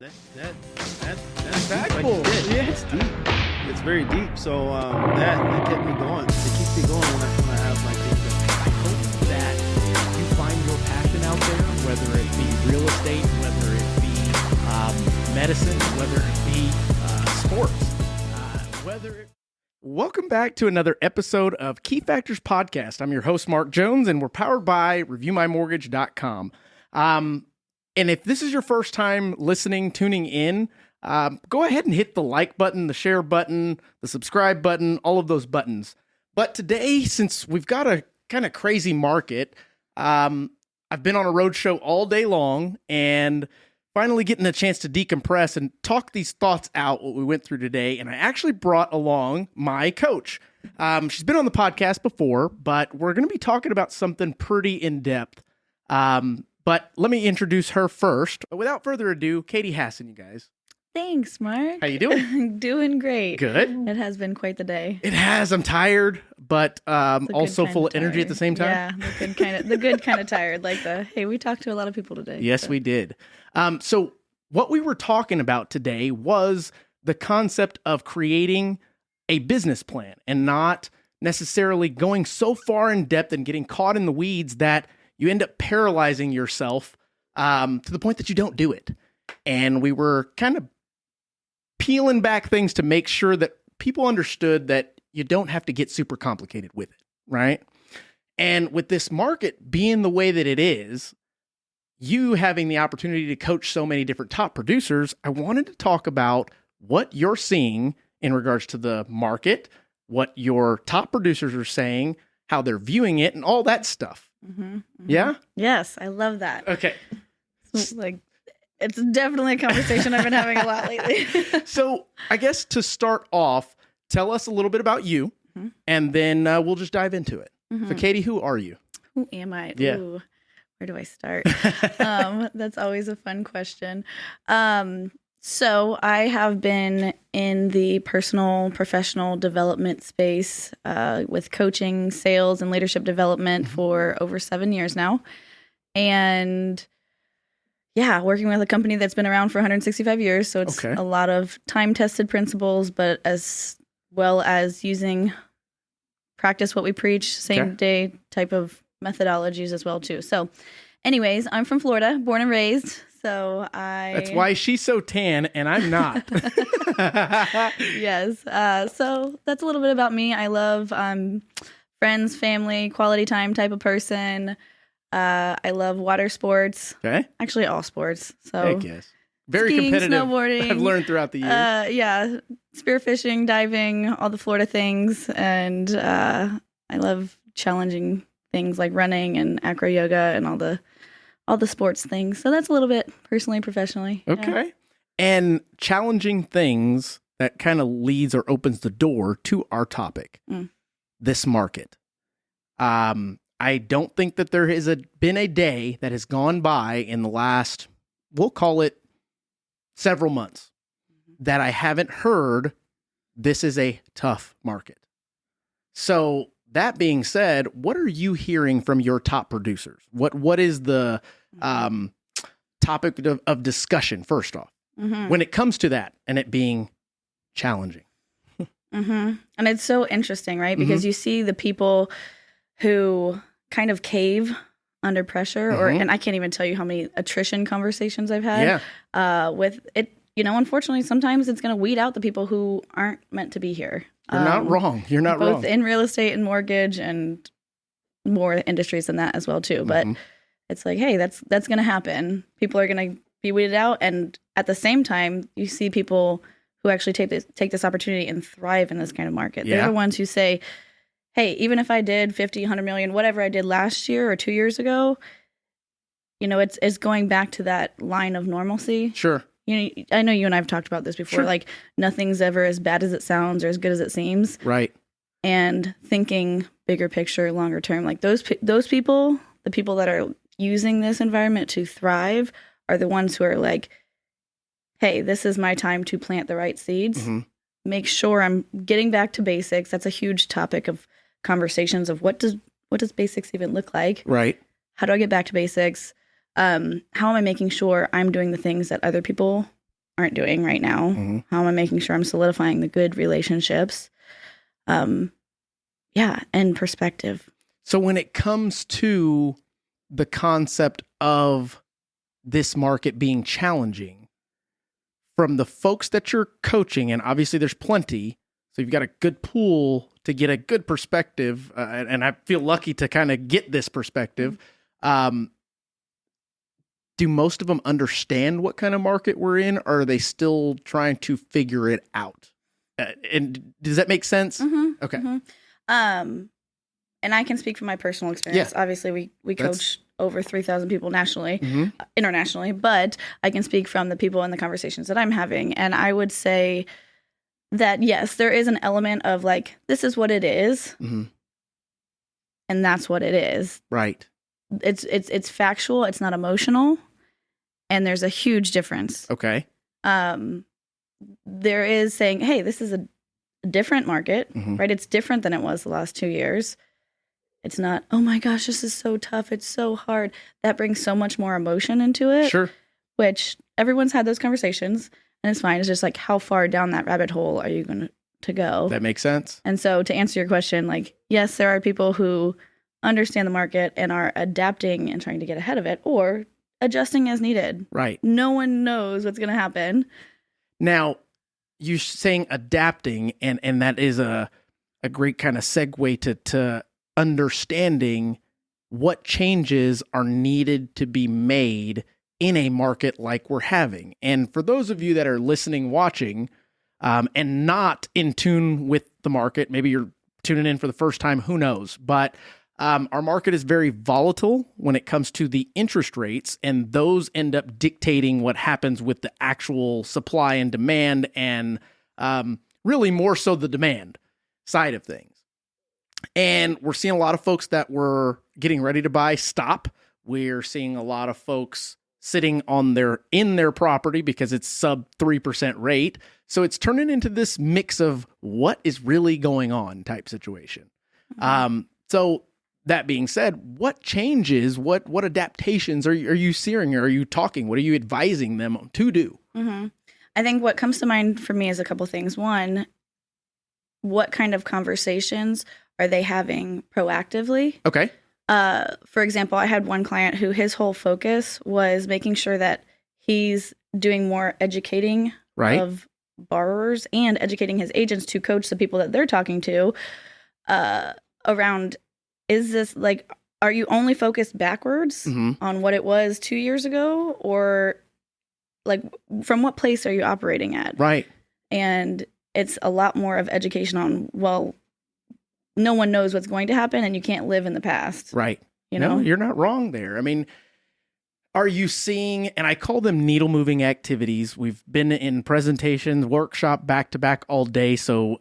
That's impactful. like you said, Yeah. it's deep. It's very deep. So that kept me going. It keeps me going when I have my things that I hope that you find your passion out there, whether it be real estate, whether it be medicine, whether it be sports, Welcome back to another episode of Key Factors Podcast. I'm your host, Mark Jones, and we're powered by ReviewMyMortgage.com. And if this is your first time listening, tuning in, go ahead and hit the like button, the share button, the subscribe button, all of those buttons. But today, since we've got a kind of crazy market, I've been on a road show all day long and finally getting a chance to decompress and talk these thoughts out, what we went through today. And I actually brought along my coach. She's been on the podcast before, but we're going to be talking about something pretty in-depth. But let me introduce her first. Without further ado, Katie Hasson, you guys. Thanks, Mark. How you doing? Doing great. Good. It has been quite the day. It has. I'm tired, but also full of energy at the same time. Yeah, the good kind of tired. Like hey, we talked to a lot of people today. Yes, we did. So what we were talking about today was the concept of creating a business plan and not necessarily going so far in depth and getting caught in the weeds that you end up paralyzing yourself to the point that you don't do it. And we were kind of peeling back things to make sure that people understood that you don't have to get super complicated with it, right? And with this market being the way that it is, you having the opportunity to coach so many different top producers, I wanted to talk about what you're seeing in regards to the market, what your top producers are saying, how they're viewing it, and all that stuff. Mm-hmm, mm-hmm. Yeah? Yes, I love that. Okay. It's definitely a conversation I've been having a lot lately. So I guess to start off, tell us a little bit about you, and then we'll just dive into it. Mm-hmm. So Katie, who are you? Who am I? Yeah. Ooh, where do I start? That's always a fun question. So I have been in the professional development space with coaching, sales, and leadership development for over 7 years now. And yeah, working with a company that's been around for 165 years. So it's a lot of time-tested principles, but as well as using practice what we preach, same day type of methodologies as well too. So anyways, I'm from Florida, born and raised. So That's why she's so tan and I'm not. Yes. So that's a little bit about me. I love friends, family, quality time type of person. I love water sports. Okay. Actually, all sports. So I guess. Very skiing, competitive. Snowboarding. I've learned throughout the years. Yeah. Spearfishing, diving, all the Florida things. And I love challenging things like running and acro yoga and all the sports things. So that's a little bit personally, professionally. Okay. Yeah. And challenging things that kind of leads or opens the door to our topic, this market. I don't think that there has been a day that has gone by in the last, we'll call it several months, that I haven't heard this is a tough market. So that being said, what are you hearing from your top producers? What is the topic of discussion, first off, when it comes to that and it being challenging? And it's so interesting, right? Because you see the people who kind of cave under pressure, and I can't even tell you how many attrition conversations I've had with it. Unfortunately, sometimes it's going to weed out the people who aren't meant to be here. You're not wrong. You're not wrong. Both in real estate and mortgage and more industries than that as well too. But it's like, hey, that's going to happen. People are going to be weeded out, and at the same time, you see people who actually take this opportunity and thrive in this kind of market. They're the ones who say, hey, even if I did 50, 100 million, whatever I did last year or 2 years ago, it's going back to that line of normalcy. Sure. I know you and I have talked about this before. Sure. Like nothing's ever as bad as it sounds or as good as it seems. Right. And thinking bigger picture, longer term, like those people, the people that are using this environment to thrive are the ones who are like, hey, this is my time to plant the right seeds. Make sure I'm getting back to basics. That's a huge topic of conversations of what does basics even look like? Right. How do I get back to basics? How am I making sure I'm doing the things that other people aren't doing right now? How am I making sure I'm solidifying the good relationships? And perspective. So when it comes to the concept of this market being challenging, from the folks that you're coaching, and obviously there's plenty, so you've got a good pool to get a good perspective, and I feel lucky to kind of get this perspective. Do most of them understand what kind of market we're in, or are they still trying to figure it out? And does that make sense? Okay. And I can speak from my personal experience. Yeah. Obviously, we coach over 3,000 people nationally, internationally, but I can speak from the people and the conversations that I'm having. And I would say that, yes, there is an element of like, this is what it is. And that's what it is. Right. It's factual. It's not emotional. And there's a huge difference. Okay. There is saying, hey, this is a different market, right? It's different than it was the last 2 years. It's not, oh my gosh, this is so tough. It's so hard. That brings so much more emotion into it. Sure. Which everyone's had those conversations and it's fine. It's just like, how far down that rabbit hole are you going to go? That makes sense. And so to answer your question, like, yes, there are people who understand the market and are adapting and trying to get ahead of it or adjusting as needed. Right. No one knows what's going to happen. Now, you're saying adapting, and that is a great kind of segue to understanding what changes are needed to be made in a market like we're having. And for those of you that are listening, watching, and not in tune with the market, maybe you're tuning in for the first time, who knows? But our market is very volatile when it comes to the interest rates, and those end up dictating what happens with the actual supply and demand, and really more so the demand side of things. And we're seeing a lot of folks that were getting ready to buy stop. We're seeing a lot of folks sitting on in their property because it's sub 3% rate. So it's turning into this mix of what is really going on type situation. So that being said, what changes, what adaptations are you seeing? Are you talking? What are you advising them to do? I think what comes to mind for me is a couple things. One, what kind of conversations are they having proactively? Okay. For example, I had one client who his whole focus was making sure that he's doing more educating of borrowers and educating his agents to coach the people that they're talking to around, is this like, are you only focused backwards on what it was 2 years ago? Or like, from what place are you operating at? Right. And it's a lot more of education on, well, no one knows what's going to happen and you can't live in the past. Right. You know, no, you're not wrong there. I mean, are you seeing, and I call them needle moving activities. We've been in presentations, workshop back to back all day. So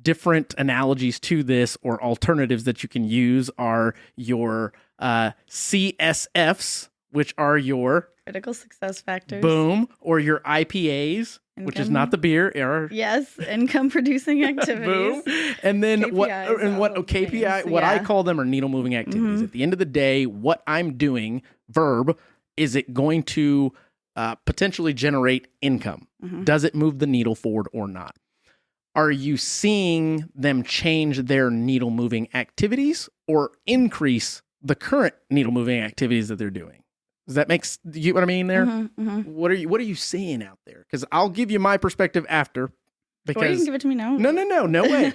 different analogies to this or alternatives that you can use are your CSFs, which are your critical success factors. Boom. Or your IPAs, which is not the beer. Yes, income producing activities. Boom. And then KPI, what I call them are needle moving activities. At the end of the day, what I'm doing, verb, is it going to potentially generate income? Does it move the needle forward or not? Are you seeing them change their needle moving activities or increase the current needle moving activities that they're doing? Does that make you what I mean there? What are you seeing out there? Because I'll give you my perspective after. Because you can give it to me now. No way.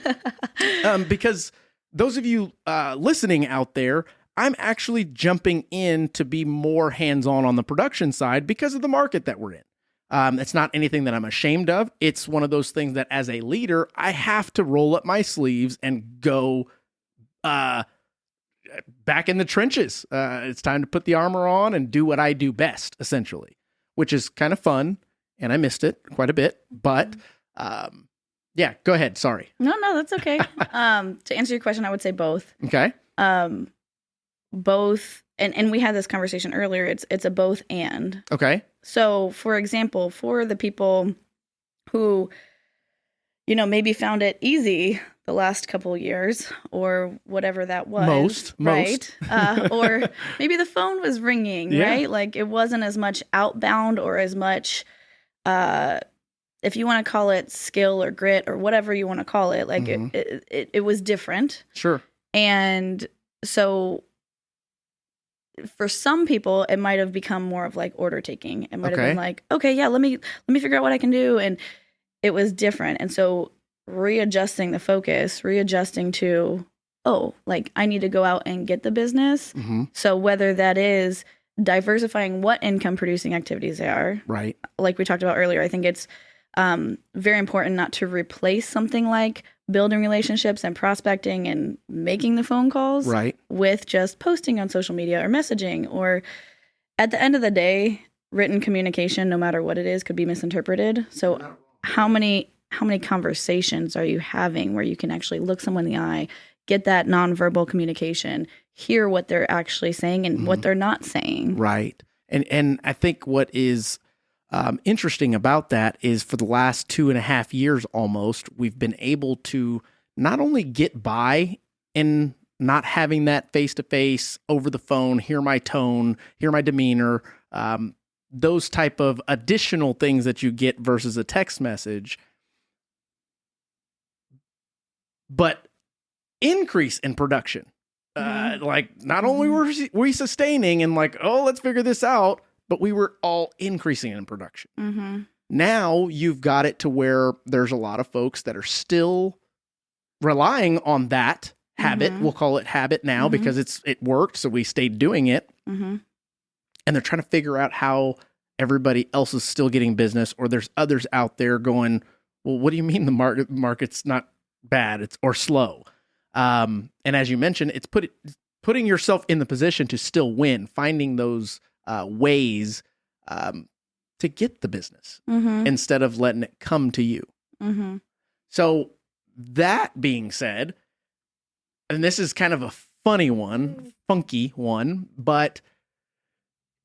Because those of you listening out there, I'm actually jumping in to be more hands-on on the production side because of the market that we're in. It's not anything that I'm ashamed of. It's one of those things that as a leader, I have to roll up my sleeves and go back in the trenches. It's time to put the armor on and do what I do best, essentially, which is kind of fun. And I missed it quite a bit, but yeah, go ahead. Sorry. No, that's okay. To answer your question, I would say both. Okay. Both. And we had this conversation earlier. It's a both and. Okay. So for example, for the people who, maybe found it easy the last couple of years or whatever that was. Most. Or maybe the phone was ringing, right? Like it wasn't as much outbound or as much if you want to call it skill or grit or whatever you want to call it, like Mhm. it was different. Sure. And so for some people, it might have become more of like order taking. It might have Okay. been like, okay, yeah, let me figure out what I can do. And it was different. And so readjusting the focus, readjusting to, oh, like I need to go out and get the business. Mhm. So whether that is diversifying what income producing activities they are, Right. like we talked about earlier, I think it's very important not to replace something like building relationships and prospecting and making the phone calls Right. with just posting on social media or messaging. Or at the end of the day, written communication, no matter what it is, could be misinterpreted. So how many conversations are you having where you can actually look someone in the eye, get that nonverbal communication, hear what they're actually saying and what they're not saying? Right. And I think what is interesting about that is for the last 2.5 years almost, we've been able to not only get by in not having that face-to-face, over the phone, hear my tone, hear my demeanor, those type of additional things that you get versus a text message, but increase in production. Like not only were we sustaining and like, oh, let's figure this out, but we were all increasing in production. Mm-hmm. Now you've got it to where there's a lot of folks that are still relying on that habit. We'll call it habit now because it worked. So we stayed doing it. Mm-hmm. And they're trying to figure out how everybody else is still getting business, or there's others out there going, well, what do you mean the market's not bad or slow? And as you mentioned, it's putting yourself in the position to still win, finding those ways to get the business instead of letting it come to you. Mm-hmm. So that being said, and this is kind of a funny one, funky one, but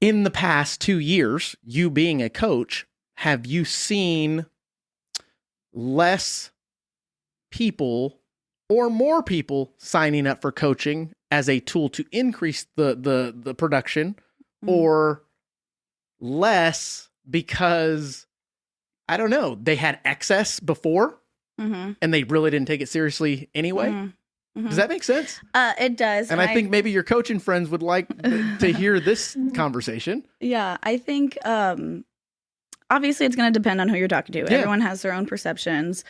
in the past 2 years, you being a coach, have you seen less people or more people signing up for coaching as a tool to increase the production, or less because, I don't know, they had excess before and they really didn't take it seriously anyway? Does that make sense? It does. And I think maybe your coaching friends would like to hear this conversation. Yeah, I think obviously it's going to depend on who you're talking to. Yeah. Everyone has their own perceptions.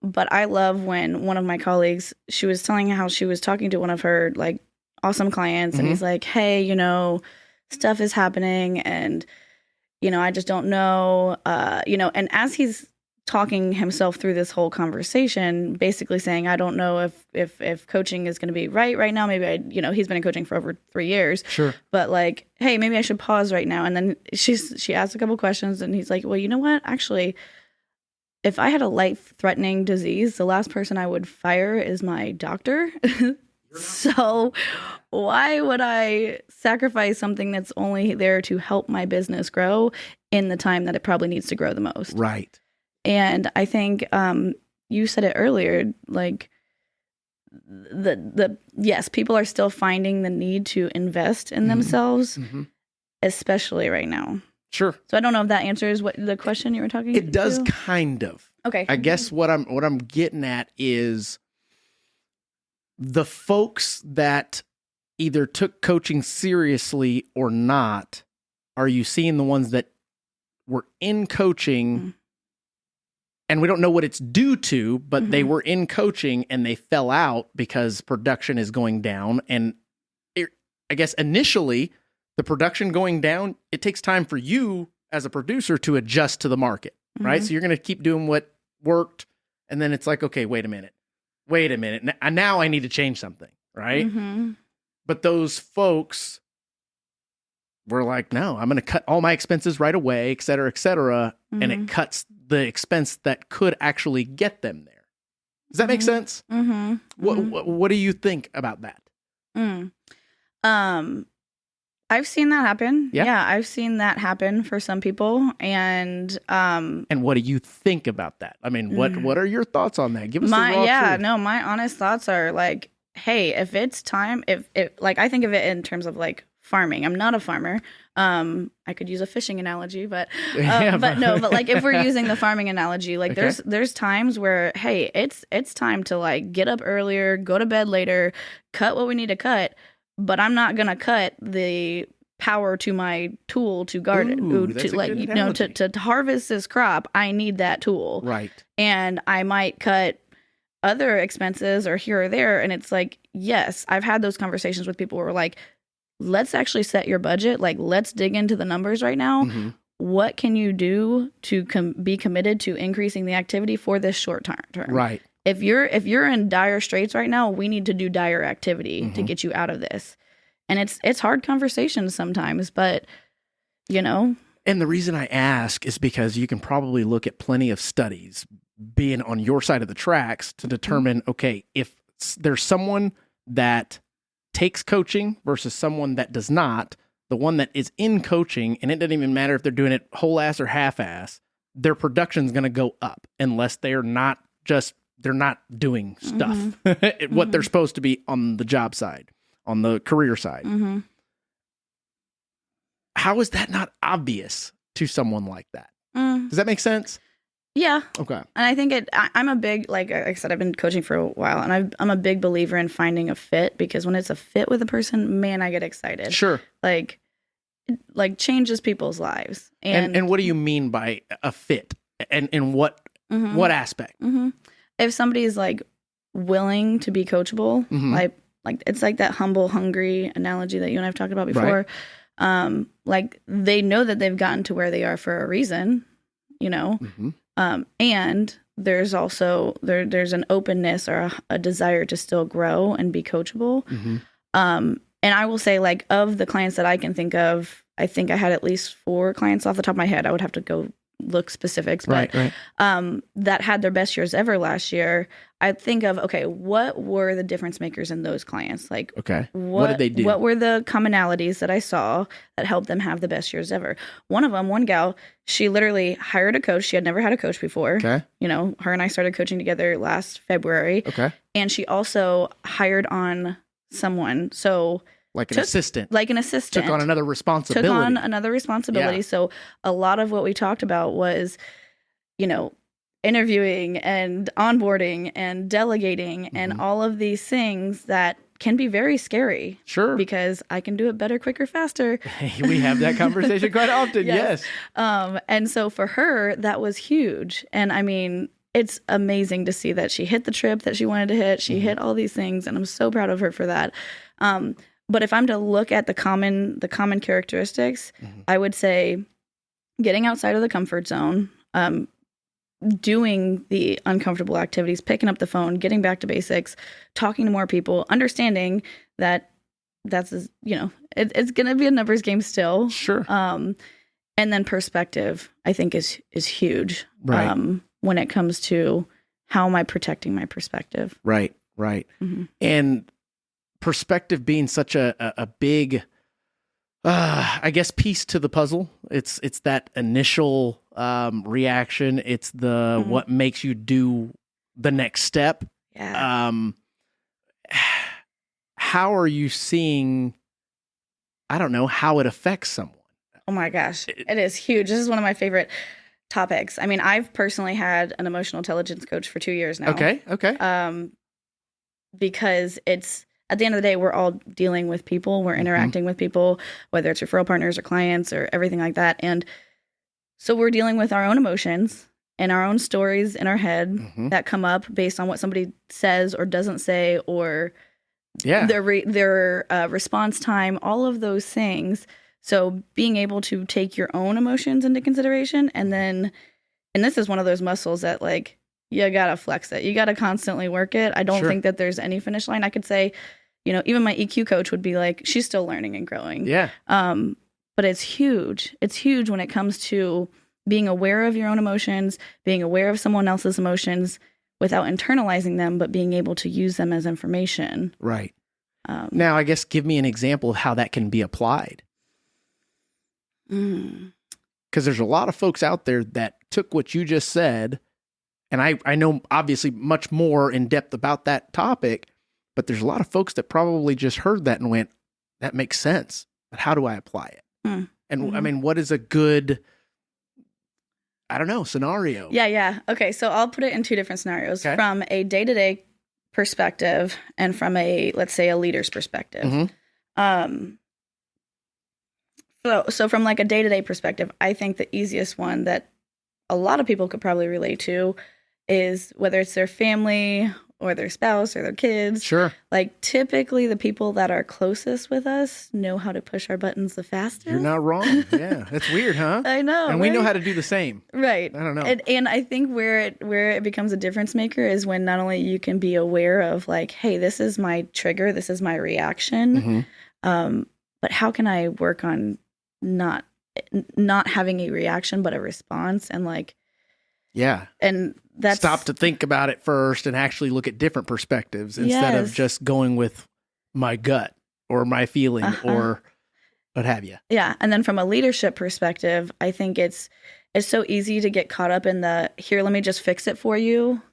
But I love when one of my colleagues, she was telling how she was talking to one of her like awesome clients, and he's like, hey, stuff is happening and, I just don't know, and as he's talking himself through this whole conversation, basically saying, I don't know if coaching is going to be right now. Maybe he's been in coaching for over 3 years. Sure. But like, hey, maybe I should pause right now. And then she asked a couple questions and he's like, well, you know what? Actually, if I had a life-threatening disease, the last person I would fire is my doctor. So why would I sacrifice something that's only there to help my business grow in the time that it probably needs to grow the most? Right. And I think you said it earlier, like yes, people are still finding the need to invest in themselves, especially right now. Sure. So I don't know if that answers what the question you were talking about. It does kind of. Okay. I guess what I'm getting at is the folks that either took coaching seriously or not. Are you seeing the ones that were in coaching and we don't know what it's due to, but they were in coaching and they fell out because production is going down? And I guess initially the production going down, it takes time for you as a producer to adjust to the market, right? So you're going to keep doing what worked. And then it's like, okay, wait a minute. Now I need to change something, right? But those folks were like, no, I'm going to cut all my expenses right away, et cetera, et cetera. And it cuts the expense that could actually get them there. Does that make sense? What do you think about that? I've seen that happen. Yeah. Yeah, I've seen that happen for some people. And what do you think about that? I mean, what are your thoughts on that? Give us the raw truth. my honest thoughts are like, hey, if it's time, if like I think of it in terms of like farming. I'm not a farmer. I could use a fishing analogy, but Yeah, but no, but like if we're using the farming analogy, like Okay. there's times where, hey, it's time to like get up earlier, go to bed later, cut what we need to cut, but I'm not gonna cut the power to my tool to garden, Ooh, that's to a like, good you know, analogy. to harvest this crop. I need that tool. Right. And I might cut other expenses or here or there. And it's like, yes, I've had those conversations with people where we're like, let's actually set your budget. Like, let's dig into the numbers right now. Mhm. What can you do to be committed to increasing the activity for this short term? Right. If you're in dire straits right now, we need to do dire activity to Mhm. get you out of this. And it's hard conversations sometimes, but you know, And the reason I ask is because you can probably look at plenty of studies being on your side of the tracks to determine, okay, if there's someone that takes coaching versus someone that does not, the one that is in coaching, and it doesn't even matter if they're doing it whole ass or half ass, their production's going to go up unless they're not doing stuff, what they're supposed to be on the job side, on the career side. Mm-hmm. How is that not obvious to someone like that? Does that make sense? Yeah. Okay. And I think I'm a big, like I said, I've been coaching for a while, and I'm a big believer in finding a fit, because when it's a fit with a person, man, I get excited. Sure. Like changes people's lives. And what do you mean by a fit? And in what aspect? Mm-hmm. If somebody is like willing to be coachable, Mhm. like it's like that humble, hungry analogy that you and I've talked about before. Right. Like they know that they've gotten to where they are for a reason, you know. Mhm. And there's also there's an openness or a desire to still grow and be coachable. Mhm. And I will say, like, of the clients that I can think of, I think I had at least 4 clients off the top of my head. I would have to go look specifics, but Right. that had their best years ever last year. I think of, okay, what were the difference makers in those clients? Like, Okay. What did they do? What were the commonalities that I saw that helped them have the best years ever? One gal, she literally hired a coach. She had never had a coach before. Okay. You know, her and I started coaching together last February. Okay. And she also hired on someone. So Like an assistant. like an assistant. Took on another responsibility. Took on another responsibility. Yeah. So a lot of what we talked about was, you know, interviewing and onboarding and delegating and all of these things that can be very scary. Sure. Because I can do it better, quicker, faster. We have that conversation quite often. Yes. And so for her, that was huge. And I mean, it's amazing to see that she hit the trip that she wanted to hit. She hit all these things, and I'm so proud of her for that. But if I'm to look at the common characteristics, I would say getting outside of the comfort zone, doing the uncomfortable activities, picking up the phone, getting back to basics, talking to more people, understanding that that's, you know, it's going to be a numbers game still. Sure. And then perspective, I think is huge. Right. When it comes to how am I protecting my perspective? Right. Right. And perspective being such a big, I guess, piece to the puzzle. It's that initial reaction. It's the what makes you do the next step. Yeah. How are you seeing? I don't know how it affects someone. Oh my gosh, it is huge. This is one of my favorite topics. I mean, I've personally had an emotional intelligence coach for 2 years now. Okay. Because it's, at the end of the day, we're all dealing with people. We're interacting with people, whether it's referral partners or clients or everything like that. And so we're dealing with our own emotions and our own stories in our head that come up based on what somebody says or doesn't say, or their response time, all of those things. So being able to take your own emotions into consideration, and this is one of those muscles that, like, you gotta flex it. You gotta constantly work it. I don't think that there's any finish line. I could say, you know, even my EQ coach would be like, she's still learning and growing. Yeah. But it's huge. It's huge when it comes to being aware of your own emotions, being aware of someone else's emotions without internalizing them, but being able to use them as information. Right. Now, I guess, give me an example of how that can be applied. Because there's a lot of folks out there that took what you just said, and I know obviously much more in depth about that topic, but there's a lot of folks that probably just heard that and went, that makes sense. but how do I apply it? Mm. And I mean, what is a good, I don't know, scenario? Yeah. Okay. So I'll put it in two different scenarios, Okay. from a day-to-day perspective and from a, let's say, a leader's perspective. Mm-hmm. So from like a day-to-day perspective, I think the easiest one that a lot of people could probably relate to is whether it's their family or their spouse or their kids. Sure. Like, typically the people that are closest with us know how to push our buttons the fastest. You're not wrong. Yeah. That's weird, huh? I know. And we know right? how to do the same. Right. I don't know. And I think where it becomes a difference maker is when not only you can be aware of like, hey, this is my trigger, this is my reaction, Mm-hmm. but how can I work on not having a reaction but a response, and like, Yeah. and that's Stop to think about it first and actually look at different perspectives instead of Yes. just going with my gut or my feeling or what have you. Yeah. And then from a leadership perspective, I think it's so easy to get caught up in the, here, let me just fix it for you.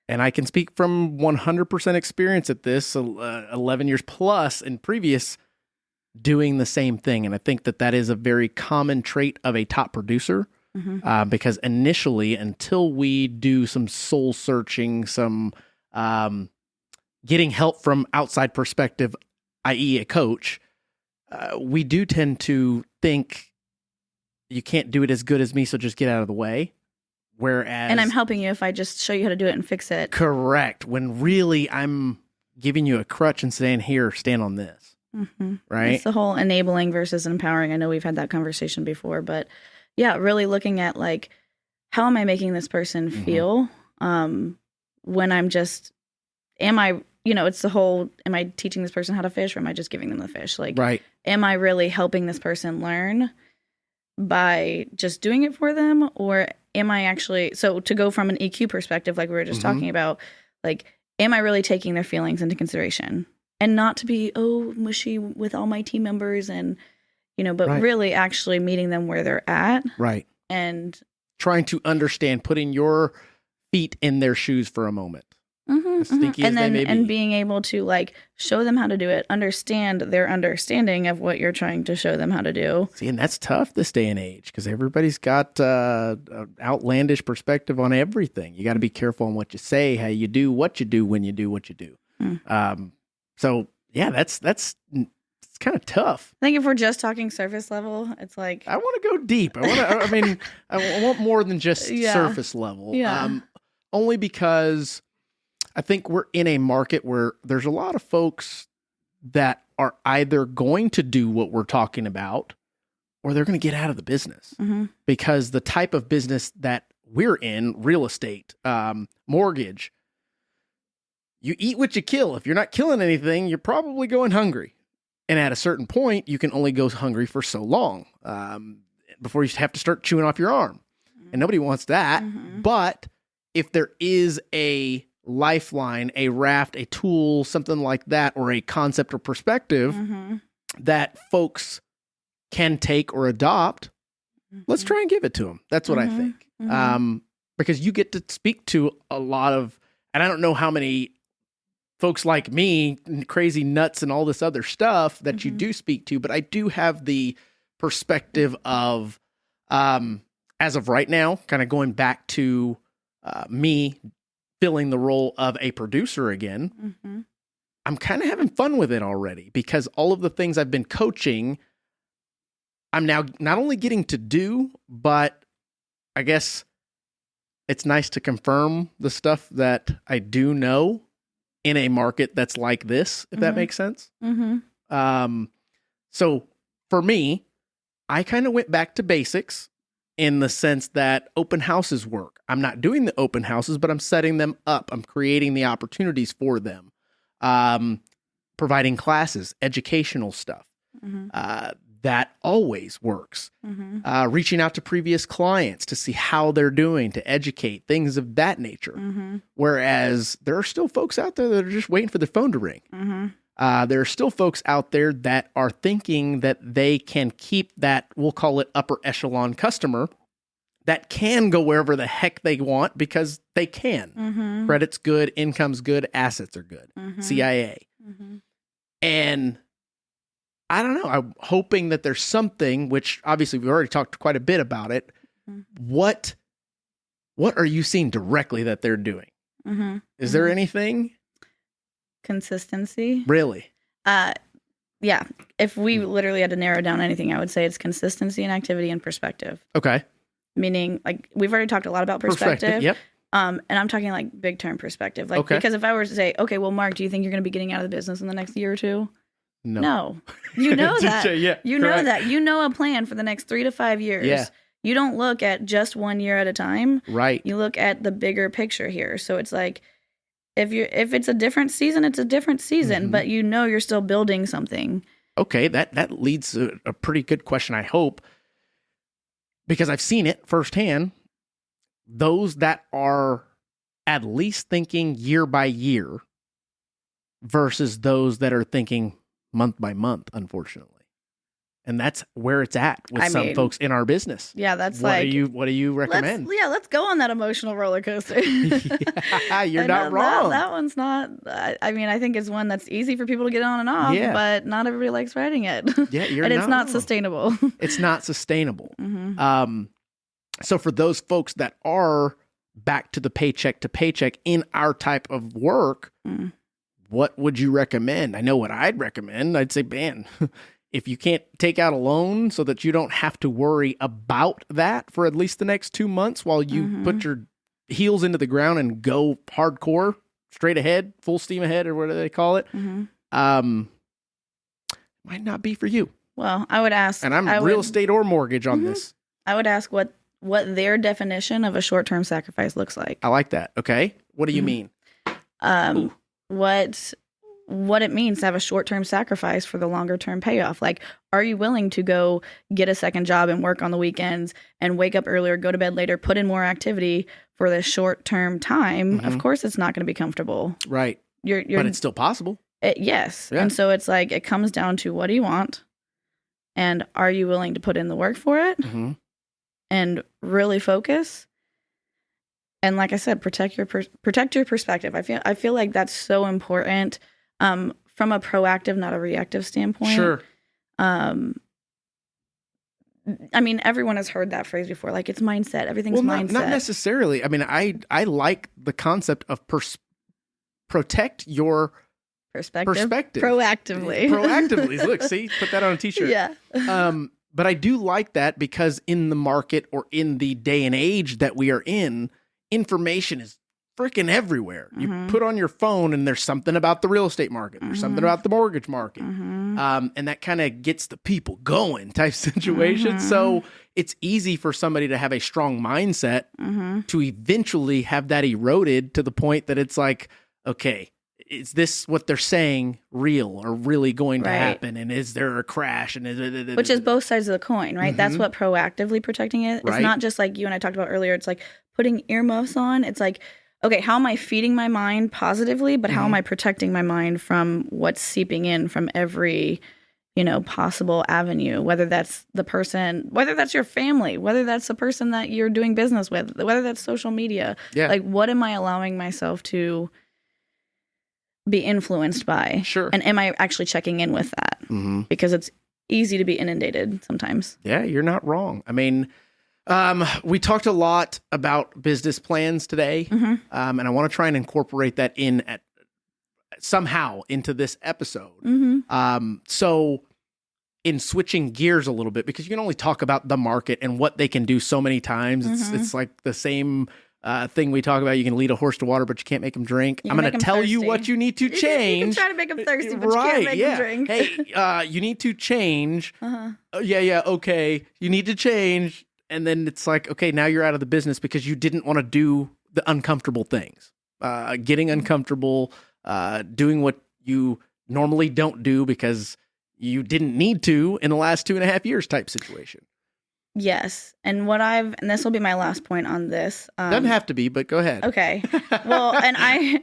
And I can speak from 100% experience at this, 11 years plus in previous, doing the same thing. And I think that is a very common trait of a top producer. Because initially, until we do some soul searching, some getting help from outside perspective, i.e. a coach, we do tend to think you can't do it as good as me, so just get out of the way. Whereas, And I'm helping you if I just show you how to do it and fix it. correct, when really I'm giving you a crutch and saying, here, stand on this. Right? It's the whole enabling versus empowering. I know we've had that conversation before, but yeah, really looking at like, how am I making this person feel when I'm just, it's the whole, am I teaching this person how to fish, or am I just giving them the fish? Like, Right. am I really helping this person learn by just doing it for them? Or am I actually, so to go from an EQ perspective, like we were just talking about, like, am I really taking their feelings into consideration? And not to be, mushy with all my team members and, but Right. really actually meeting them where they're at. Right. And Trying to understand, putting your feet in their shoes for a moment. As stinky as and they then may be. and being able to like show them how to do it, understand their understanding of what you're trying to show them how to do. See, and that's tough this day and age because everybody's got an outlandish perspective on everything. You got to be careful on what you say, how you do, what you do, when you do what you do. So yeah, that's it's kind of tough. I think if we're just talking surface level, it's like, I want to go deep. I want more than just Yeah. surface level. Yeah. Only because I think we're in a market where there's a lot of folks that are either going to do what we're talking about or they're going to get out of the business because the type of business that we're in, real estate, mortgage, you eat what you kill. If you're not killing anything, you're probably going hungry. And at a certain point, you can only go hungry for so long before you have to start chewing off your arm. And nobody wants that. But if there is a lifeline, a raft, a tool, something like that, or a concept or perspective that folks can take or adopt, let's try and give it to them. That's what I think. Because you get to speak to a lot of, and I don't know how many folks like me, crazy nuts and all this other stuff that you do speak to, but I do have the perspective of, as of right now, kind of going back to me filling the role of a producer again. I'm kind of having fun with it already because all of the things I've been coaching, I'm now not only getting to do, but I guess it's nice to confirm the stuff that I do know in a market that's like this, if that makes sense. So for me, I kind of went back to basics in the sense that open houses work. I'm not doing the open houses, but I'm setting them up. I'm creating the opportunities for them, providing classes, educational stuff. That always works. Reaching out to previous clients to see how they're doing, to educate, things of that nature. Whereas there are still folks out there that are just waiting for their phone to ring. There are still folks out there that are thinking that they can keep that, we'll call it upper echelon customer, that can go wherever the heck they want because they can. Credit's good, income's good, assets are good, CIA. And I don't know. I'm hoping that there's something, which obviously we've already talked quite a bit about it. What are you seeing directly that they're doing? Is there anything? Consistency. Really? Yeah. If we literally had to narrow down anything, I would say it's consistency and activity and perspective. Okay. Meaning, like, we've already talked a lot about perspective. Yep. And I'm talking like big term perspective. Like, Okay. because if I were to say, okay, well, Mark, do you think you're going to be getting out of the business in the next year or two? No. You know that. Yeah, you know that. You know a plan for the next 3 to 5 years. Yeah. You don't look at just 1 year at a time. Right. You look at the bigger picture here. So it's like, if it's a different season, it's a different season, but you know you're still building something. Okay, that leads to a pretty good question, I hope, because I've seen it firsthand. Those that are at least thinking year by year versus those that are thinking month by month, unfortunately. And that's where it's at with some folks in our business. Yeah, that's what do you recommend? Let's go on that emotional roller coaster. Yeah, you're not wrong. That one's not. I mean, I think it's one that's easy for people to get on and off, but not everybody likes riding it. Yeah, and it's not sustainable. It's not sustainable. So for those folks that are back to the paycheck to paycheck in our type of work, what would you recommend? I know what I'd recommend. I'd say, man, if you can't take out a loan so that you don't have to worry about that for at least the next 2 months while you put your heels into the ground and go hardcore, straight ahead, full steam ahead, or whatever they call it, might not be for you. Well, I would ask. And I'm real estate or mortgage on this. I would ask what their definition of a short-term sacrifice looks like. I like that. Okay. What do you mean? What it means to have a short-term sacrifice for the longer-term payoff. Like, are you willing to go get a second job and work on the weekends and wake up earlier, go to bed later, put in more activity for the short-term time? Of course, it's not going to be comfortable. Right. But it's still possible. Yes. Yeah. And so it's like, it comes down to, what do you want? And are you willing to put in the work for it? And really focus? And like I said, protect your perspective. I feel like that's so important. From a proactive, not a reactive standpoint. Sure. I mean, everyone has heard that phrase before. Like, it's mindset. Everything's mindset. Not necessarily. I mean, I like the concept of protect your perspective. Proactively. Proactively. Look, see, put that on a t-shirt. Yeah. But I do like that because in the market or in the day and age that we are in, information is freaking everywhere. You put on your phone and there's something about the real estate market. There's something about the mortgage market. And that kind of gets the people going type situation. So it's easy for somebody to have a strong mindset to eventually have that eroded to the point that it's like, okay, is this what they're saying real or really going to happen? And is there a crash? And which is both sides of the coin, right? That's what proactively protecting it. It's not just like you and I talked about earlier. It's like putting earmuffs on. It's like, okay, how am I feeding my mind positively, but how am I protecting my mind from what's seeping in from every, possible avenue, whether that's the person, whether that's your family, whether that's the person that you're doing business with, whether that's social media. Yeah. Like, what am I allowing myself to be influenced by? Sure. And am I actually checking in with that? Because it's easy to be inundated sometimes. Yeah, you're not wrong. I mean, we talked a lot about business plans today, and I want to try and incorporate that in somehow into this episode. So in switching gears a little bit, because you can only talk about the market and what they can do so many times. It's like the same thing we talk about. You can lead a horse to water, but you can't make him drink. I'm going to tell you what you need to change. You can try to make him thirsty, but you can't make him drink. Hey, you need to change. Okay. You need to change. And then it's like, okay, now you're out of the business because you didn't want to do the uncomfortable things. Getting uncomfortable, doing what you normally don't do because you didn't need to in the last 2.5 years type situation. Yes. And this will be my last point on this. Doesn't have to be, but go ahead. Okay. Well, and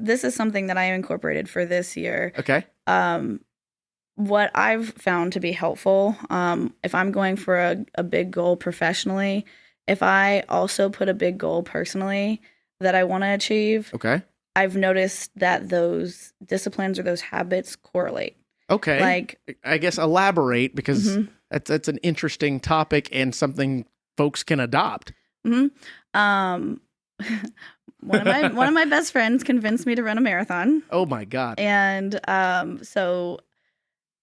this is something that I incorporated for this year. Okay. What I've found to be helpful, if I'm going for a big goal professionally, if I also put a big goal personally that I want to achieve, okay, I've noticed that those disciplines or those habits correlate. Okay. Like, I guess elaborate, because Mhm. that's an interesting topic and something folks can adopt. mhm. Um, one of my best friends convinced me to run a marathon, Oh my God. and so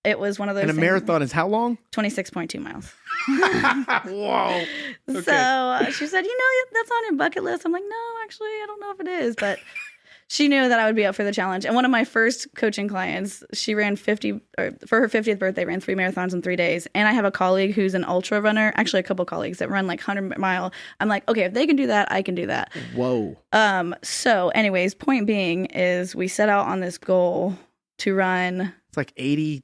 it was one of those And a things. marathon is how long? 26.2 miles. Whoa. Okay. So she said, that's on your bucket list. I'm like, no, actually, I don't know if it is, but she knew that I would be up for the challenge. And one of my first coaching clients, she ran 50, or for her 50th birthday, ran 3 marathons in 3 days. And I have a colleague who's an ultra runner, actually a couple colleagues that run like 100-mile. I'm like, okay, if they can do that, I can do that. Whoa. So anyways, point being is we set out on this goal to run. It's like 80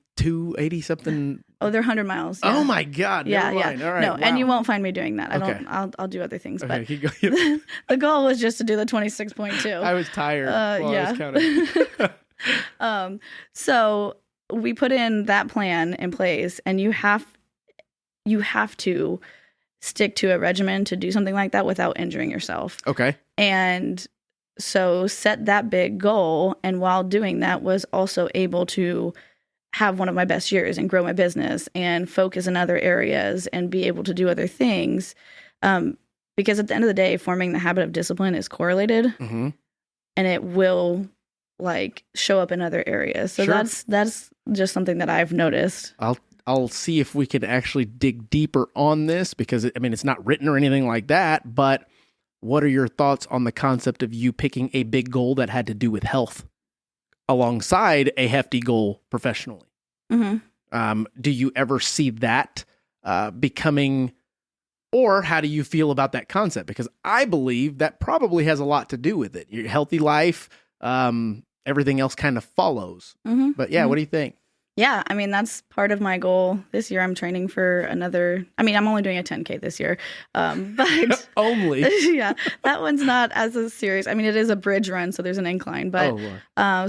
something. Oh, they're 100 miles. Yeah. Oh my God. Yeah, Never mind. yeah. All right. No, wow. and you won't find me doing that. Okay. I'll do other things. Okay, But keep going. the goal was just to do the 26.2. I was tired while I was counting. So we put in that plan in place, and you have to stick to a regimen to do something like that without injuring yourself. Okay. And so set that big goal, and while doing that was also able to have one of my best years and grow my business and focus in other areas and be able to do other things. Because at the end of the day, forming the habit of discipline is correlated, Mm-hmm. and it will like show up in other areas. So Sure. that's just something that I've noticed. I'll see if we can actually dig deeper on this, because it's not written or anything like that, but what are your thoughts on the concept of you picking a big goal that had to do with health alongside a hefty goal professionally? Mm-hmm. Do you ever see that becoming, or how do you feel about that concept? Because I believe that probably has a lot to do with it. Your healthy life, everything else kind of follows. Mm-hmm. But yeah, Mm-hmm. what do you think? Yeah, that's part of my goal this year. I'm training for another. I'm only doing a 10K this year, but Only. yeah, that one's not as a serious. It is a bridge run, so there's an incline, but Oh, Lord.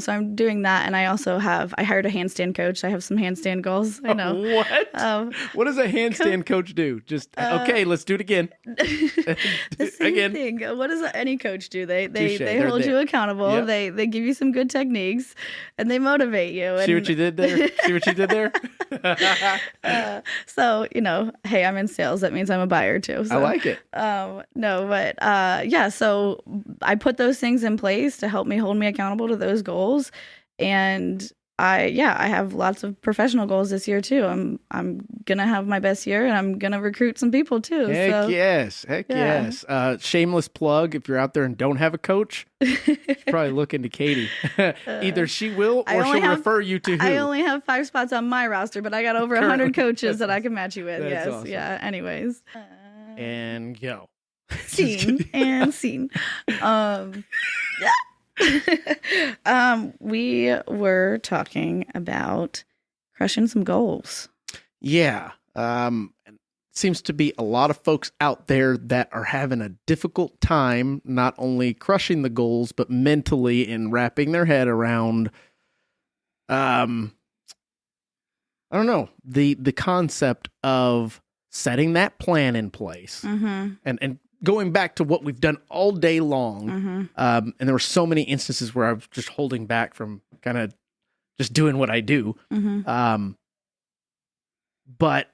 so I'm doing that, and I also I hired a handstand coach. I have some handstand goals. I know. What? What does a handstand coach do? Just okay, let's do it again. The same thing. What does any coach do? They Touche. They're hold you there. accountable. Yep. They give you some good techniques, and they motivate you. See what you did there? See what you did there? So hey, I'm in sales. That means I'm a buyer too. So, I like it. No, but yeah. So I put those things in place to help me hold me accountable to those goals, and I have lots of professional goals this year too. I'm gonna have my best year, and I'm gonna recruit some people too. Heck yes. yeah. Yes. Shameless plug. If you're out there and don't have a coach, probably look into Katie. Either she will, or she'll refer you to who. I only have 5 spots on my roster, but I got over 100 coaches that I can match you with. That's Yes. awesome. Yeah. Anyways. And go. Scene and scene. We were talking about crushing some goals. Yeah. Seems to be a lot of folks out there that are having a difficult time not only crushing the goals, but mentally and wrapping their head around I don't know, the concept of setting that plan in place. Mm-hmm. And going back to what we've done all day long. Mm-hmm. And there were so many instances where I was just holding back from kind of just doing what I do. Mm-hmm. But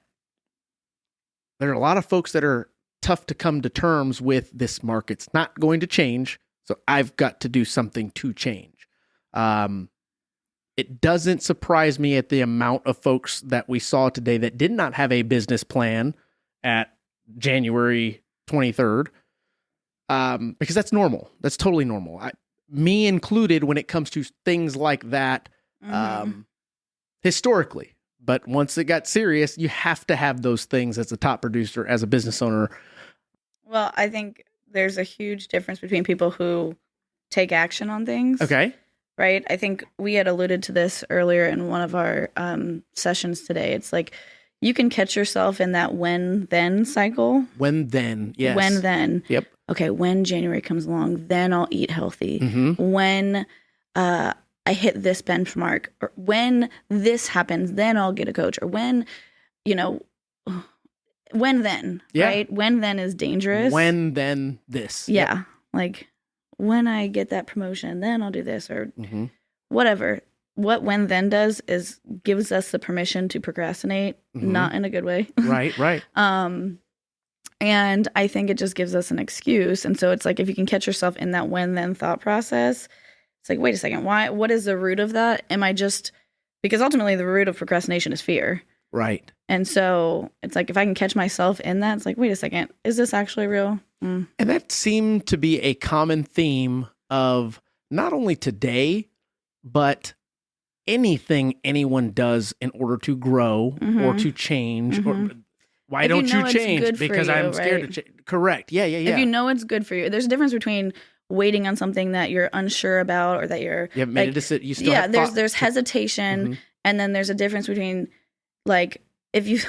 there are a lot of folks that are tough to come to terms with. This market's not going to change, so I've got to do something to change. It doesn't surprise me at the amount of folks that we saw today that did not have a business plan at January 23rd, because that's normal. That's totally normal. Me included when it comes to things like that, historically. But once it got serious, you have to have those things as a top producer, as a business owner. Well, I think there's a huge difference between people who take action on things. Okay. Right? I think we had alluded to this earlier in one of our sessions today. It's like you can catch yourself in that when-then cycle. When then, yes. When then. Yep. Okay, when January comes along, then I'll eat healthy. Mm-hmm. When I hit this benchmark, or when this happens, then I'll get a coach. Or when then, Yeah. right? When then is dangerous. When then this. Yeah. Yep. Like when I get that promotion, then I'll do this or Mm-hmm. whatever. what when then does is gives us the permission to procrastinate, not in a good way. Right. And I think it just gives us an excuse. And so it's like, if you can catch yourself in that when then thought process, it's like, wait a second, what is the root of that? Because ultimately the root of procrastination is fear. Right. And so it's like, if I can catch myself in that, it's like, wait a second, is this actually real? And that seemed to be a common theme of not only today, but anything anyone does in order to grow or to change. Or why don't you change? Because I'm scared to change. Correct. Yeah. If you know it's good for you, there's a difference between waiting on something that you're unsure about, or that you haven't made a decision. You still have there's hesitation, and then there's a difference between, like, if you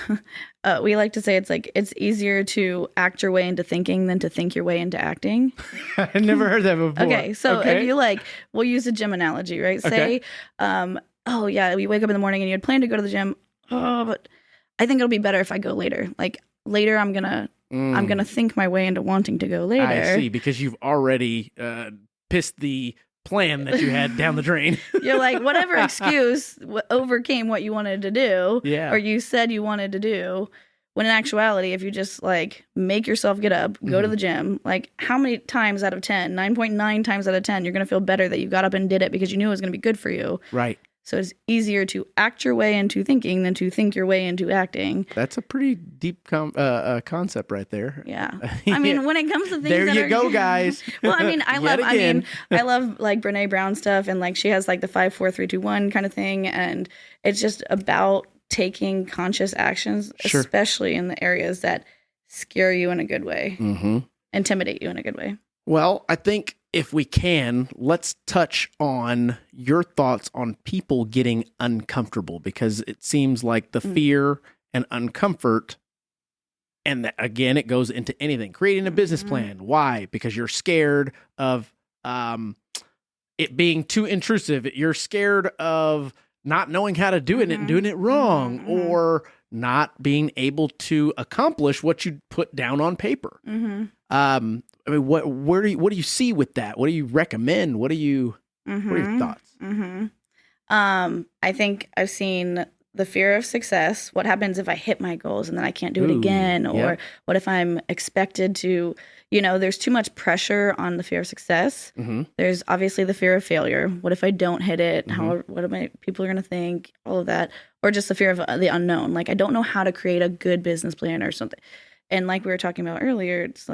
we like to say it's easier to act your way into thinking than to think your way into acting. I never heard that before. Okay, so if you we'll use a gym analogy, right? Say, oh yeah, you wake up in the morning and you had planned to go to the gym. Oh, but I think it'll be better if I go later. Like later, I'm gonna think my way into wanting to go later. I see, because you've already pissed the plan that you had down the drain. You're like, whatever excuse overcame what you wanted to do, or you said you wanted to do. When in actuality, if you just make yourself get up, go to the gym, how many times out of 10, 9.9 times out of 10, you're going to feel better that you got up and did it because you knew it was going to be good for you. Right. So it's easier to act your way into thinking than to think your way into acting. That's a pretty deep concept right there. Yeah. I mean, when it comes to things there that you go, guys. Well, I mean, I love Brene Brown stuff, and she has the 5, 4, 3, 2, 1 kind of thing, and it's just about taking conscious actions, especially in the areas that scare you in a good way, intimidate you in a good way. Well, I think if we can, let's touch on your thoughts on people getting uncomfortable, because it seems like the fear and uncomfort, and that, again, it goes into anything. Creating a business plan. Why? Because you're scared of it being too intrusive. You're scared of not knowing how to do it and doing it wrong, or not being able to accomplish what you put down on paper. I mean, what do you see with that? What do you recommend? What are your thoughts? I think I've seen the fear of success. What happens if I hit my goals and then I can't do it again? Or what if I'm expected to, there's too much pressure on the fear of success. There's obviously the fear of failure. What if I don't hit it? What am people are going to think? All of that. Or just the fear of the unknown. I don't know how to create a good business plan or something. And like we were talking about earlier, it's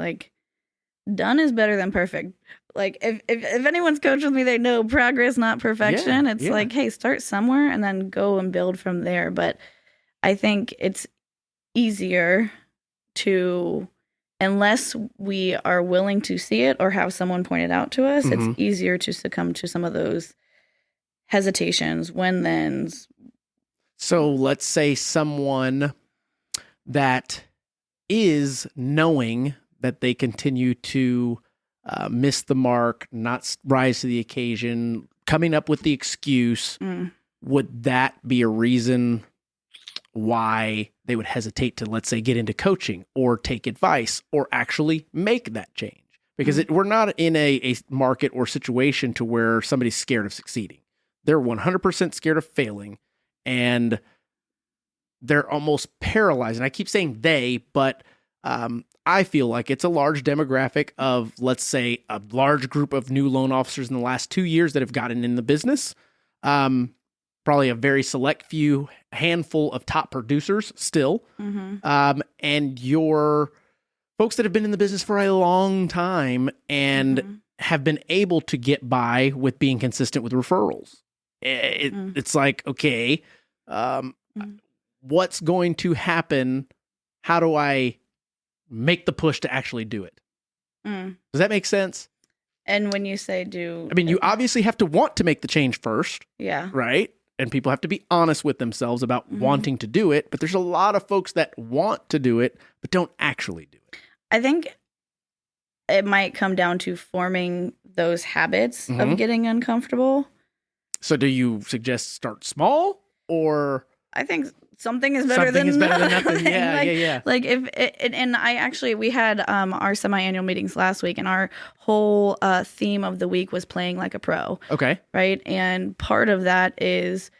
done is better than perfect. If anyone's coached with me, they know progress, not perfection. Hey, start somewhere and then go and build from there. But I think it's easier to, unless we are willing to see it or have someone point it out to us, it's easier to succumb to some of those hesitations, when-thens. So let's say someone that is knowing that they continue to miss the mark, not rise to the occasion, coming up with the excuse, would that be a reason why they would hesitate to, let's say, get into coaching or take advice or actually make that change? Because we're not in a market or situation to where somebody's scared of succeeding. They're 100% scared of failing, and they're almost paralyzed. And I keep saying they, but I feel like it's a large demographic of, let's say, a large group of new loan officers in the last 2 years that have gotten in the business. Probably a very select few handful of top producers still. And your folks that have been in the business for a long time and have been able to get by with being consistent with referrals. It's like, okay, what's going to happen? How do I make the push to actually do it? Does that make sense? And when you say you obviously have to want to make the change first. Yeah. Right? And people have to be honest with themselves about wanting to do it. But there's a lot of folks that want to do it, but don't actually do it. I think it might come down to forming those habits of getting uncomfortable. So do you suggest start small, or? I think something is better Something than is better than nothing. nothing. Yeah, Like, yeah. Like we had our semi-annual meetings last week, and our whole theme of the week was playing like a pro. Okay. Right. And part of that is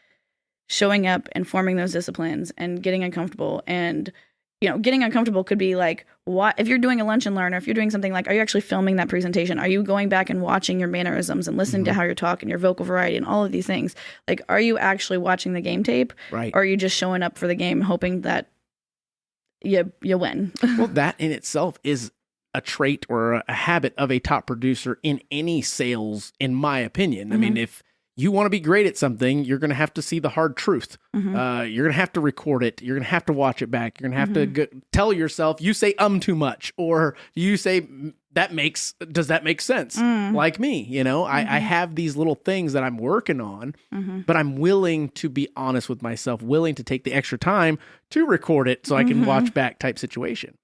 showing up and forming those disciplines and getting uncomfortable. And, getting uncomfortable could be like, what if you're doing a lunch and learn, or if you're doing something like, are you actually filming that presentation? Are you going back and watching your mannerisms and listening to how you're talking, your vocal variety, and all of these things? Like, are you actually watching the game tape? Right. Or are you just showing up for the game, hoping that you win? Well, that in itself is a trait or a habit of a top producer in any sales, in my opinion. I mean, if you want to be great at something, you're going to have to see the hard truth. You're going to have to record it. You're going to have to watch it back. You're going to have to tell yourself, you say too much, or you say does that make sense? Like me, I have these little things that I'm working on, but I'm willing to be honest with myself, willing to take the extra time to record it so I can watch back type situation.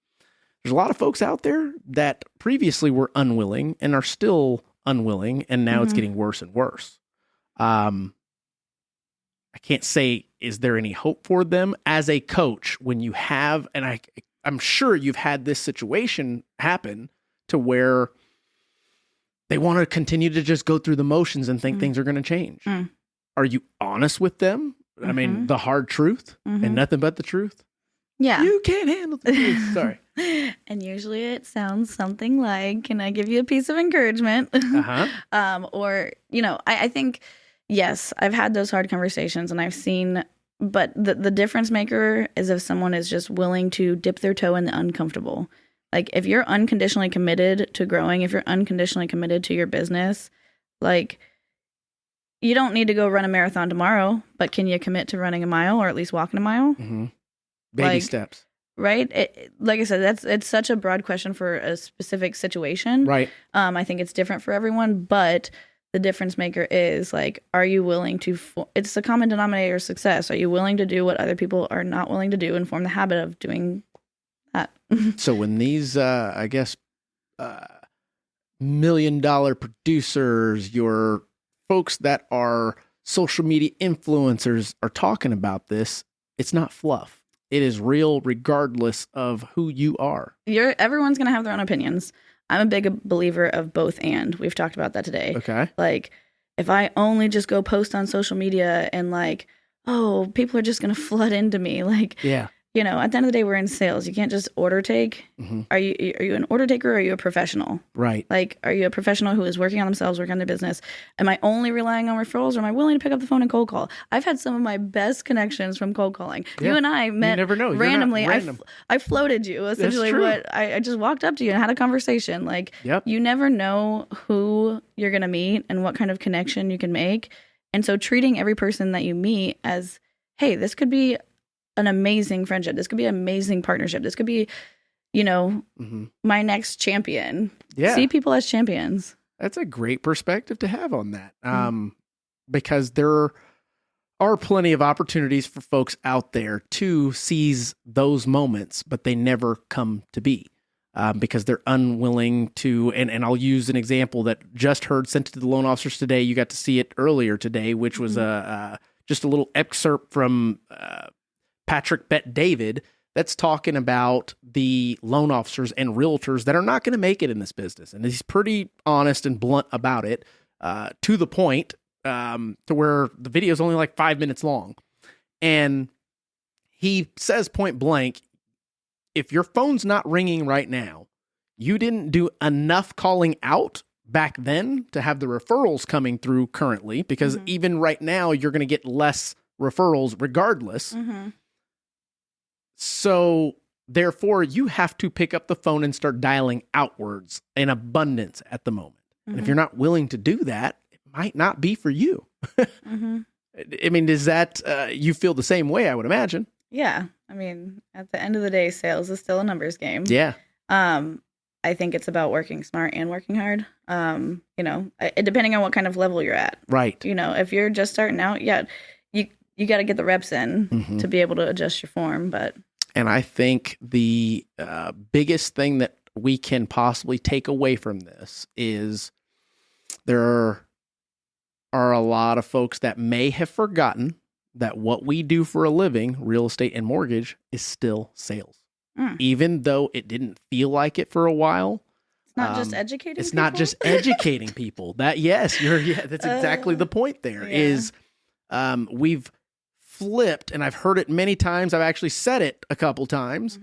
There's a lot of folks out there that previously were unwilling and are still unwilling, and now it's getting worse and worse. I can't say, is there any hope for them as a coach when you have, and I'm sure you've had this situation happen to where they want to continue to just go through the motions and think things are going to change. Are you honest with them? I mean, the hard truth and nothing but the truth. Yeah. You can't handle the truth. Sorry. And usually it sounds something like, can I give you a piece of encouragement? Or, I think, yes, I've had those hard conversations, and I've seen, but the difference maker is if someone is just willing to dip their toe in the uncomfortable. Like, if you're unconditionally committed to growing, if you're unconditionally committed to your business, like, you don't need to go run a marathon tomorrow, but can you commit to running a mile, or at least walking a mile? Baby steps. Right? Like I said, it's such a broad question for a specific situation. Right. I think it's different for everyone, but the difference maker is, like, are you willing to, it's the common denominator of success. Are you willing to do what other people are not willing to do and form the habit of doing that? So when these, $1 million producers, your folks that are social media influencers are talking about this, it's not fluff. It is real regardless of who you are. Everyone's going to have their own opinions. I'm a big believer of both and. We've talked about that today. Okay. Like, if I only just go post on social media and, like, oh, people are just going to flood into me. Like, yeah. At the end of the day, we're in sales. You can't just order take. Are you an order taker, or are you a professional? Right. Like, are you a professional who is working on themselves, working on their business? Am I only relying on referrals, or am I willing to pick up the phone and cold call? I've had some of my best connections from cold calling. Yeah. You and I met randomly. I floated you, essentially. I just walked up to you and had a conversation. Like, you never know who you're going to meet and what kind of connection you can make. And so treating every person that you meet as, hey, this could be an amazing friendship. This could be an amazing partnership. This could be, my next champion. Yeah. See people as champions. That's a great perspective to have on that. Because there are plenty of opportunities for folks out there to seize those moments, but they never come to be because they're unwilling to. And I'll use an example that just heard sent to the loan officers today. You got to see it earlier today, which was just a little excerpt from Patrick Bet David that's talking about the loan officers and realtors that are not going to make it in this business. And he's pretty honest and blunt about it, to the point, to where the video is only like 5 minutes long. And he says point blank, if your phone's not ringing right now, you didn't do enough calling out back then to have the referrals coming through currently, because even right now, you're going to get less referrals regardless. So therefore, you have to pick up the phone and start dialing outwards in abundance at the moment. And if you're not willing to do that, it might not be for you. I mean, is that, you feel the same way, I would imagine. Yeah. I mean, at the end of the day, sales is still a numbers game. Yeah. I think it's about working smart and working hard. Depending on what kind of level you're at. Right. If you're just starting out, you got to get the reps in to be able to adjust your form. And I think the biggest thing that we can possibly take away from this is there are a lot of folks that may have forgotten that what we do for a living, real estate and mortgage, is still sales. Even though it didn't feel like it for a while. It's not just educating It's people? not just educating people. That's exactly the point there is we've flipped, and I've heard it many times. I've actually said it a couple times.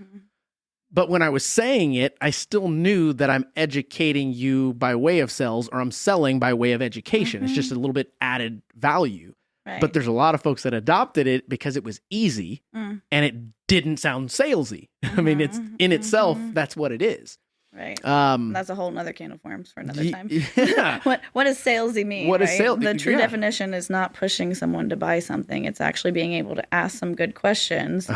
But when I was saying it, I still knew that I'm educating you by way of sales, or I'm selling by way of education. It's just a little bit added value. Right. But there's a lot of folks that adopted it because it was easy and it didn't sound salesy. I mean, it's in itself, that's what it is. Right. That's a whole nother can of worms for another time. Yeah. What does salesy mean? What is right? sales? The true definition is not pushing someone to buy something. It's actually being able to ask some good questions,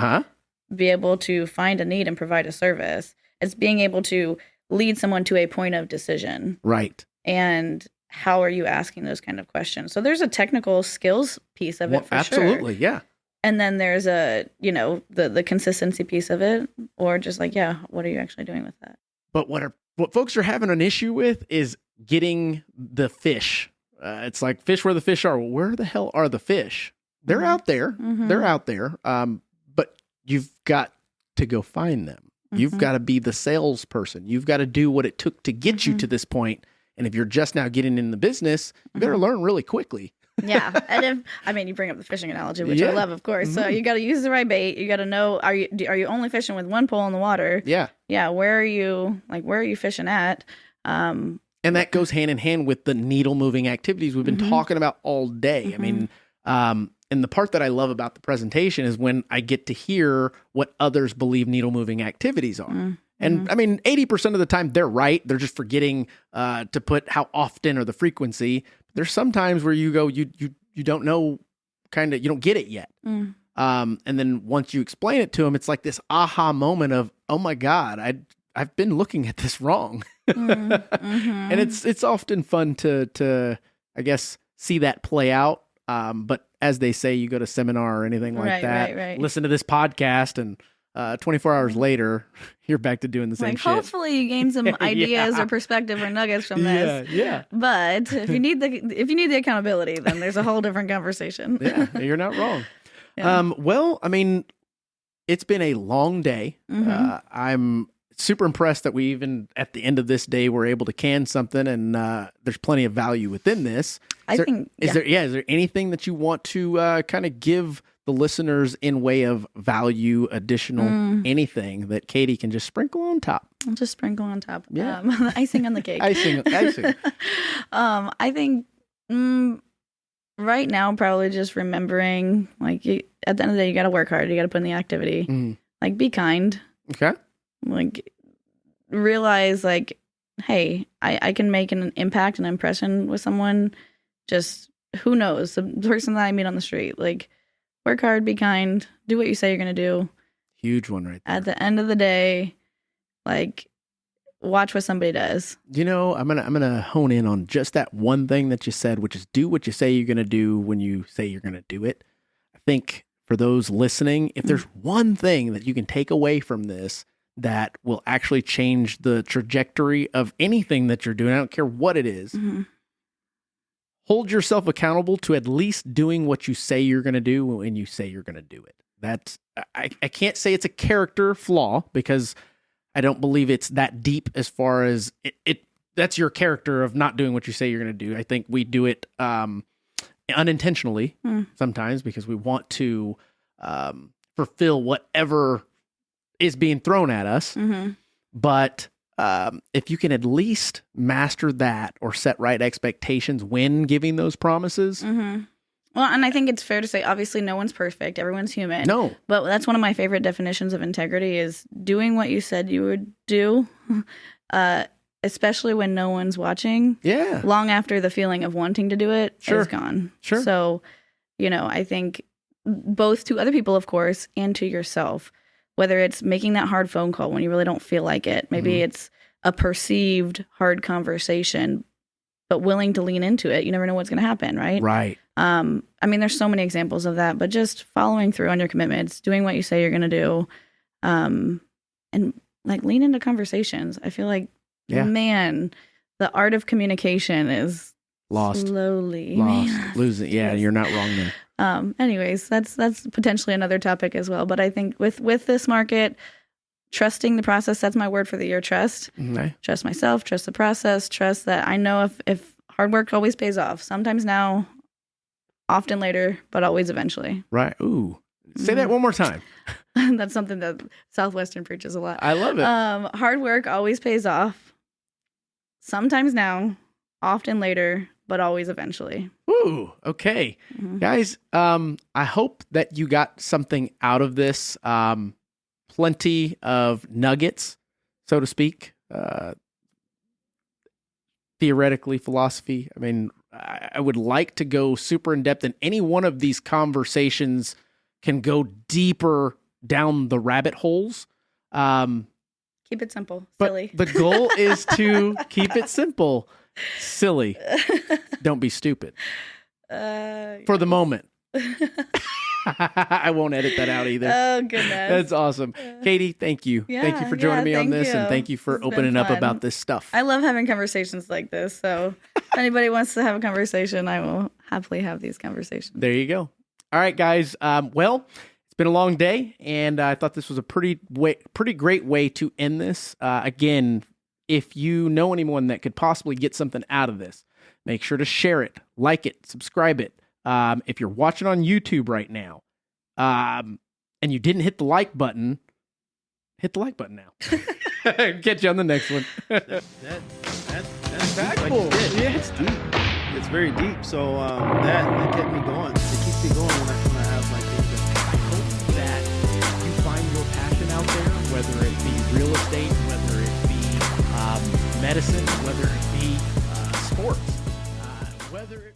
be able to find a need and provide a service. It's being able to lead someone to a point of decision. Right. And how are you asking those kind of questions? So there's a technical skills piece of it for absolutely, sure. yeah. And then there's a, the consistency piece of it, or just like, what are you actually doing with that? But what folks are having an issue with is getting the fish. It's like fish where the fish are. Well, where the hell are the fish? They're out there. They're out there. But you've got to go find them. You've got to be the salesperson. You've got to do what it took to get you to this point. And if you're just now getting in the business, you better learn really quickly. Yeah. And you bring up the fishing analogy, which I love, of course. So you got to use the right bait. You got to know, are you only fishing with one pole in the water? Yeah. Yeah. Where are you fishing at? And that goes hand in hand with the needle moving activities we've been talking about all day. I mean, and the part that I love about the presentation is when I get to hear what others believe needle moving activities are. And 80% of the time they're right. They're just forgetting to put how often or the frequency. There's some times where you go, you don't know, you don't get it yet. And then once you explain it to them, it's like this aha moment of, oh my God, I've been looking at this wrong. And it's often fun to I guess see that play out. But as they say, you go to seminar or anything like that, listen to this podcast, and 24 hours later, you're back to doing the same shit. Hopefully you gain some ideas or perspective or nuggets from this. Yeah. But if you need the accountability, then there's a whole different conversation. Yeah, you're not wrong. Yeah. It's been a long day. I'm super impressed that we even at the end of this day were able to can something, and there's plenty of value within this. Is there anything that you want to kind of give the listeners in way of value, additional anything that Katie can just sprinkle on top? I'll just sprinkle on top. Yeah. Icing on the cake. icing. I think right now, probably just remembering, at the end of the day, you got to work hard. You got to put in the activity. Be kind. Okay. Realize, hey, I can make an impact, an impression with someone. Just, who knows, the person that I meet on the street. Work hard, be kind, do what you say you're going to do. Huge one right there. At the end of the day, watch what somebody does. I'm gonna hone in on just that one thing that you said, which is do what you say you're going to do when you say you're going to do it. I think for those listening, if there's one thing that you can take away from this that will actually change the trajectory of anything that you're doing, I don't care what it is, hold yourself accountable to at least doing what you say you're going to do when you say you're going to do it. That's I can't say it's a character flaw, because I don't believe it's that deep as far as it that's your character of not doing what you say you're going to do. I think we do it unintentionally sometimes because we want to fulfill whatever is being thrown at us. But if you can at least master that or set right expectations when giving those promises. Well, and I think it's fair to say, obviously, no one's perfect. Everyone's human. No. But that's one of my favorite definitions of integrity is doing what you said you would do, especially when no one's watching. Yeah. Long after the feeling of wanting to do it is gone. Sure. So, I think both to other people, of course, and to yourself, whether it's making that hard phone call when you really don't feel like it. Maybe it's a perceived hard conversation, but willing to lean into it. You never know what's going to happen, right? Right. There's so many examples of that, but just following through on your commitments, doing what you say you're going to do, and lean into conversations. I feel like, man, the art of communication is lost, slowly losing. Yeah, you're not wrong there. Anyways, that's potentially another topic as well. But I think with this market, trusting the process, that's my word for the year. Trust. Okay. Trust myself, trust the process, trust that I know if hard work always pays off. Sometimes now, often later, but always eventually. Right. Ooh. Say that one more time. That's something that Southwestern preaches a lot. I love it. Hard work always pays off. Sometimes now, often later, but always eventually. Ooh. Okay. Guys, I hope that you got something out of this. Plenty of nuggets, so to speak. Theoretically, philosophy. I mean, I would like to go super in depth, and any one of these conversations can go deeper down the rabbit holes. Keep it simple, But silly. the goal is to keep it simple, silly. Don't be stupid. For the moment. I won't edit that out either. Oh, goodness. That's awesome. Katie, thank you. Thank you for joining me on this, and thank you for opening up about this stuff. I love having conversations like this. So if anybody wants to have a conversation, I will happily have these conversations. There you go. All right, guys. Well, it's been a long day, and I thought this was a pretty great way to end this. Again, if you know anyone that could possibly get something out of this, make sure to share it, like it, subscribe it. If you're watching on YouTube right now, and you didn't hit the like button, hit the like button now. Catch you on the next one. That's Impactful. Like you did. Yeah. It's deep. It's very deep. So that kept me going. It keeps me going when I have my things. I hope that you find your passion out there, whether it be real estate, whether it be medicine, whether it be sports, whether it